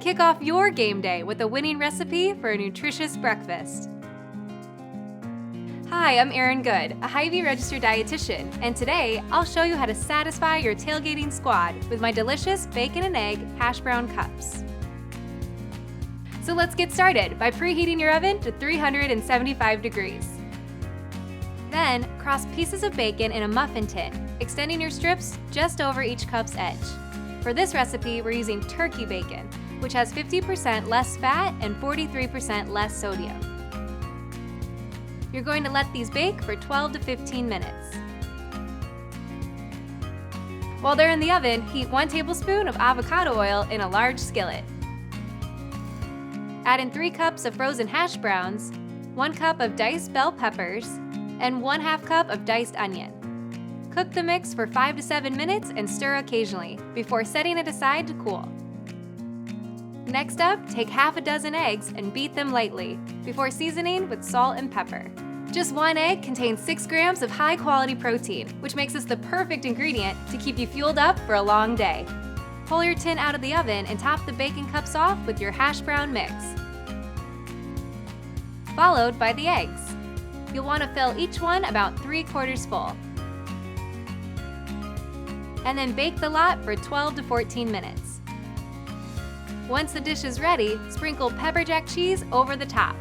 Kick off your game day with a winning recipe for a nutritious breakfast. Hi, I'm Erin Good, a Hy-Vee registered dietitian, and today I'll show you how to satisfy your tailgating squad with my delicious bacon and egg hash brown cups. So let's get started by preheating your oven to 375 degrees. Then, cross pieces of bacon in a muffin tin, extending your strips just over each cup's edge. For this recipe, we're using turkey bacon, which has 50% less fat and 43% less sodium. You're going to let these bake for 12 to 15 minutes. While they're in the oven, heat 1 tablespoon of avocado oil in a large skillet. Add in 3 cups of frozen hash browns, 1 cup of diced bell peppers, and 1/2 cup of diced onion. Cook the mix for 5 to 7 minutes and stir occasionally before setting it aside to cool. Next up, take half a dozen eggs and beat them lightly before seasoning with salt and pepper. Just 1 egg contains 6 grams of high-quality protein, which makes this the perfect ingredient to keep you fueled up for a long day. Pull your tin out of the oven and top the bacon cups off with your hash brown mix, followed by the eggs. You'll want to fill each one about 3/4 full. And then bake the lot for 12 to 14 minutes. Once the dish is ready, sprinkle pepper jack cheese over the top.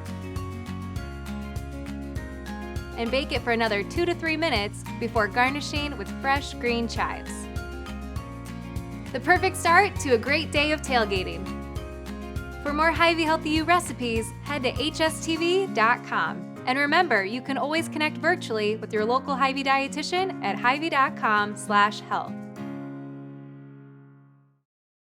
And bake it for another 2 to 3 minutes before garnishing with fresh green chives. The perfect start to a great day of tailgating. For more Hy-Vee Healthy You recipes, head to hstv.com. And remember, you can always connect virtually with your local Hy-Vee dietitian at hyvee.com/health.